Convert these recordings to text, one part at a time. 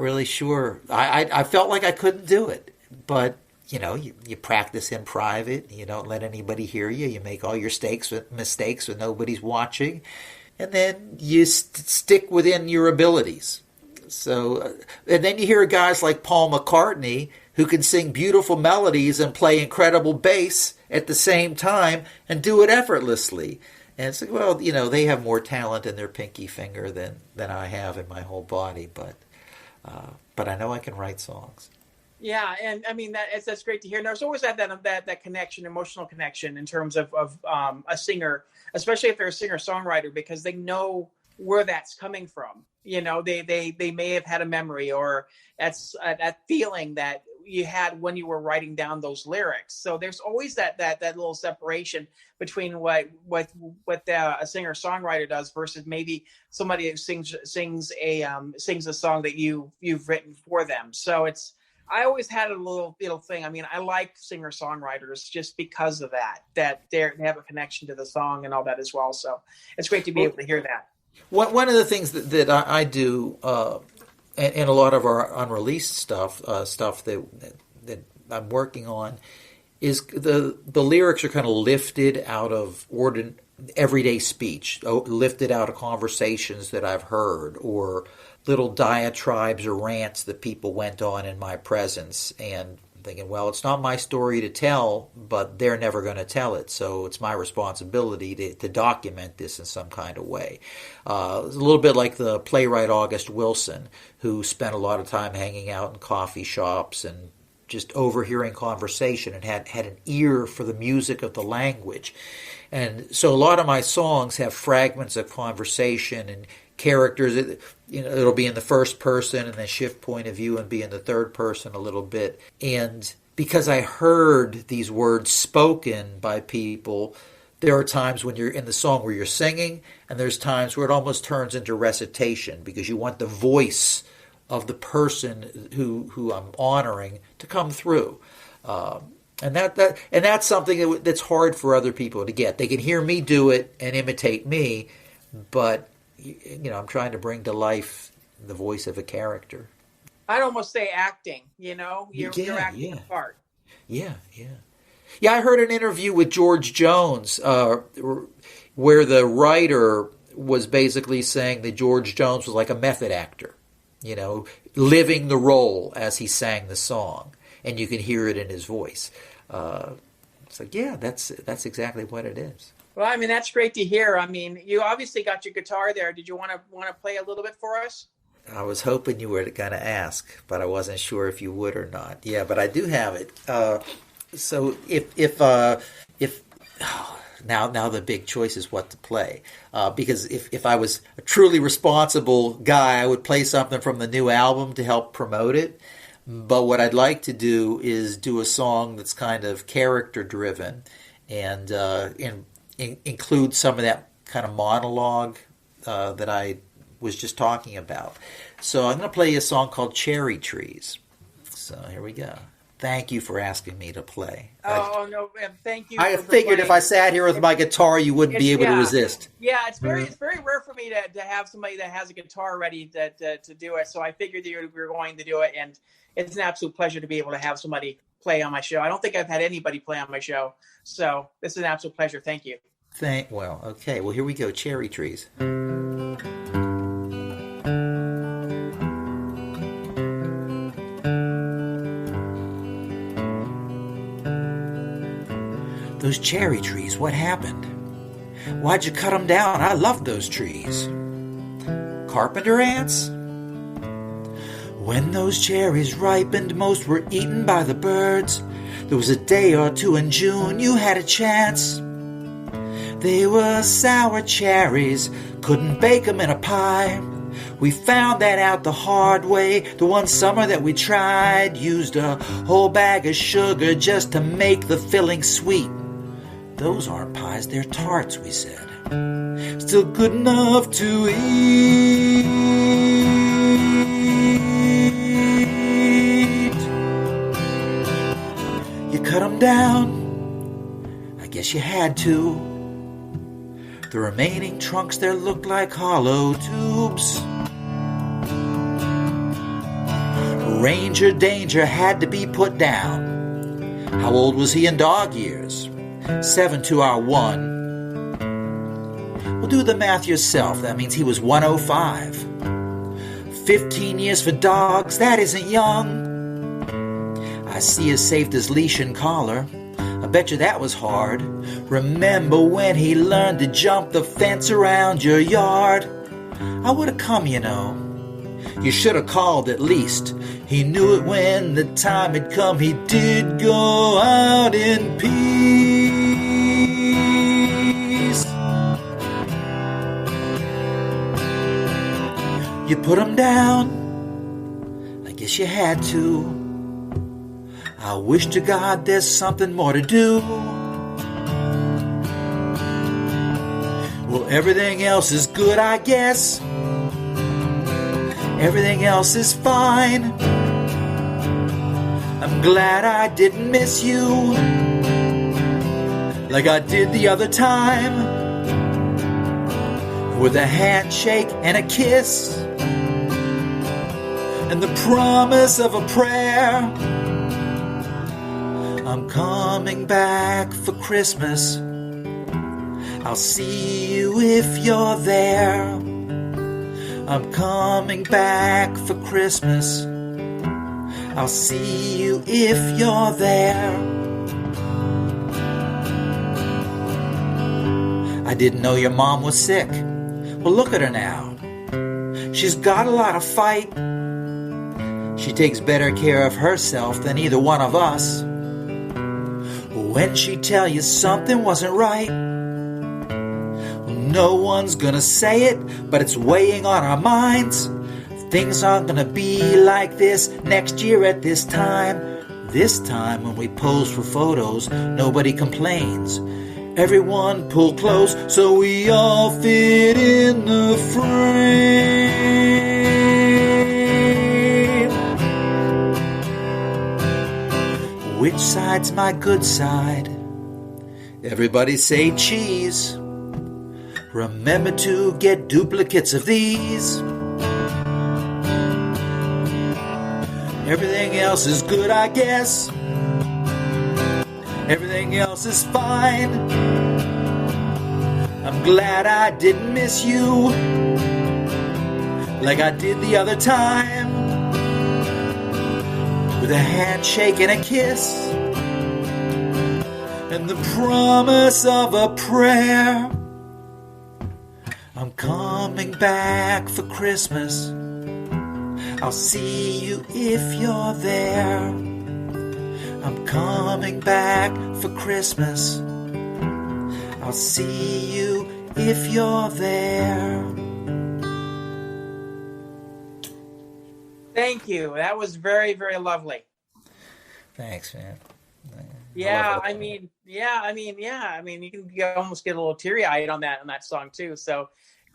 really sure. I felt like I couldn't do it, but you practice in private. You don't let anybody hear you. You make all your mistakes when nobody's watching, and then you stick within your abilities. So, and then you hear guys like Paul McCartney who can sing beautiful melodies and play incredible bass at the same time and do it effortlessly. And it's like, well, they have more talent in their pinky finger than I have in my whole body, but I know I can write songs. Yeah, and I mean that's great to hear. And there's always that connection, emotional connection, in terms of a singer, especially if they're a singer-songwriter, because they know where that's coming from. They may have had a memory, or that's that feeling that you had when you were writing down those lyrics. So there's always that little separation between what a singer-songwriter does versus maybe somebody who sings a song that you've written for them. So I always had a little thing. I mean, I like singer-songwriters just because of that they have a connection to the song and all that as well. So it's great to be able to hear that. One of the things that I do, and a lot of our unreleased stuff that I'm working on, is the lyrics are kind of lifted out of everyday speech, lifted out of conversations that I've heard, or little diatribes or rants that people went on in my presence, and thinking, well, it's not my story to tell, but they're never going to tell it, so it's my responsibility to document this in some kind of way. It's a little bit like the playwright August Wilson, who spent a lot of time hanging out in coffee shops and just overhearing conversation, and had an ear for the music of the language. And so a lot of my songs have fragments of conversation and characters. It'll be in the first person and then shift point of view and be in the third person a little bit. And because I heard these words spoken by people, there are times when you're in the song where you're singing, and there's times where it almost turns into recitation, because you want the voice of the person who I'm honoring to come through. And that's something that's hard for other people to get. They can hear me do it and imitate me, but I'm trying to bring to life the voice of a character. I'd almost say acting. You're acting a part. Yeah. I heard an interview with George Jones where the writer was basically saying that George Jones was like a method actor, living the role as he sang the song, and you can hear it in his voice. It's like, yeah, that's exactly what it is. Well, I mean, that's great to hear. I mean, you obviously got your guitar there. Did you want to play a little bit for us? I was hoping you were going to ask, but I wasn't sure if you would or not. Yeah, but I do have it. So if now the big choice is what to play. Because if I was a truly responsible guy, I would play something from the new album to help promote it. But what I'd like to do is do a song that's kind of character driven and include some of that kind of monologue that I was just talking about. So I'm going to play a song called Cherry Trees. So here we go. Thank you for asking me to play. No, thank you. I figured if I sat here with my guitar, you wouldn't be able to resist. Yeah, it's very rare for me to have somebody that has a guitar ready to do it. So I figured that you were going to do it, and it's an absolute pleasure to be able to have somebody play on my show. I don't think I've had anybody play on my show, so this is an absolute pleasure. Thank you. Okay. Well, here we go. Cherry Trees. Those cherry trees, what happened? Why'd you cut them down? I loved those trees. Carpenter ants? When those cherries ripened, most were eaten by the birds. There was a day or two in June you had a chance. They were sour cherries, couldn't bake them in a pie. We found that out the hard way, the one summer that we tried. Used a whole bag of sugar just to make the filling sweet. Those aren't pies, they're tarts, we said. Still good enough to eat. You cut them down, I guess you had to. The remaining trunks there looked like hollow tubes. Ranger danger had to be put down. How old was he in dog years? 7 to our 1. Well, do the math yourself. That means he was 105. 15 years for dogs, that isn't young. I see his saved his leash and collar. I bet you that was hard. Remember when he learned to jump the fence around your yard? I would have come, you know. You should have called at least. He knew it when the time had come. He did go out in peace. You put him down. I guess you had to. I wish to God there's something more to do. Well, everything else is good, I guess. Everything else is fine. I'm glad I didn't miss you like I did the other time. With a handshake and a kiss and the promise of a prayer. I'm coming back for Christmas. I'll see you if you're there. I'm coming back for Christmas. I'll see you if you're there. I didn't know your mom was sick. Well, look at her now. She's got a lot of fight. She takes better care of herself than either one of us. When she tell you something wasn't right, no one's gonna say it, but it's weighing on our minds. Things aren't gonna be like this next year at this time. This time when we pose for photos, nobody complains. Everyone pull close so we all fit in the frame. Which side's my good side? Everybody say cheese. Remember to get duplicates of these. Everything else is good, I guess. Everything else is fine. I'm glad I didn't miss you like I did the other time. With a handshake and a kiss and the promise of a prayer. I'm coming back for Christmas. I'll see you if you're there. I'm coming back for Christmas. I'll see you if you're there. Thank you. That was very, very lovely. Thanks, man. I mean, you can almost get a little teary-eyed on that song too. So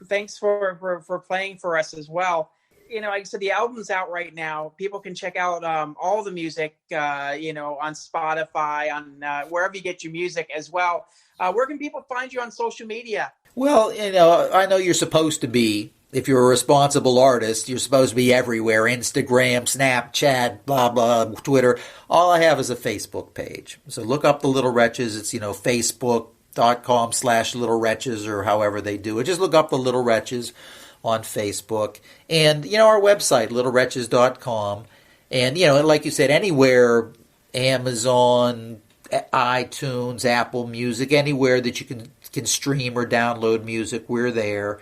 thanks for playing for us as well. You know, like I said, the album's out right now. People can check out all the music, on Spotify, on wherever you get your music as well. Where can people find you on social media? Well, I know you're supposed to be, if you're a responsible artist, you're supposed to be everywhere. Instagram, Snapchat, blah, blah, Twitter. All I have is a Facebook page. So look up the Little Wretches. It's, Facebook.com/Little Wretches or however they do it. Just look up the Little Wretches on Facebook. And, our website, littlewretches.com. And, like you said, anywhere, Amazon, iTunes, Apple Music, anywhere that you can stream or download music, we're there.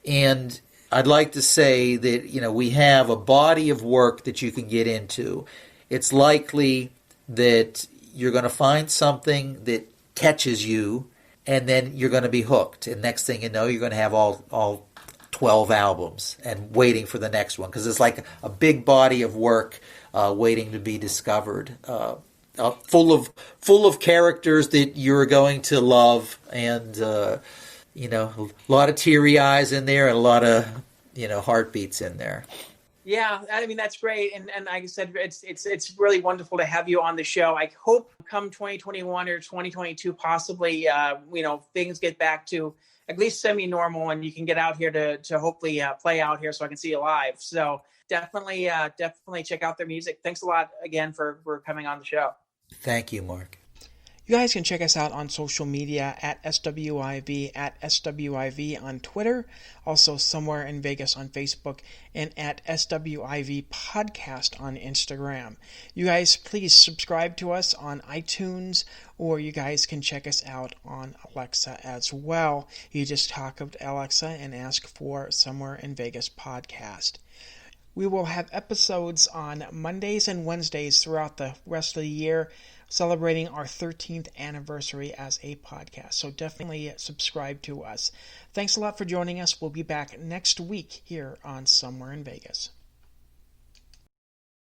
And I'd like to say that, we have a body of work that you can get into. It's likely that you're going to find something that catches you, and then you're going to be hooked. And next thing you know, you're going to have all 12 albums and waiting for the next one, because it's like a big body of work waiting to be discovered, full of characters that you're going to love, and a lot of teary eyes in there and a lot of heartbeats in there. Yeah, I mean that's great, and like I said, it's really wonderful to have you on the show. I hope come 2021 or 2022, possibly, things get back to at least semi-normal, and you can get out here to hopefully play out here, so I can see you live. So definitely check out their music. Thanks a lot again for coming on the show. Thank you, Mark. You guys can check us out on social media at SWIV, at SWIV on Twitter, also Somewhere in Vegas on Facebook, and at SWIV Podcast on Instagram. You guys please subscribe to us on iTunes, or you guys can check us out on Alexa as well. You just talk up to Alexa and ask for Somewhere in Vegas Podcast. We will have episodes on Mondays and Wednesdays throughout the rest of the year, celebrating our 13th anniversary as a podcast. So definitely subscribe to us. Thanks a lot for joining us. We'll be back next week here on Somewhere in Vegas.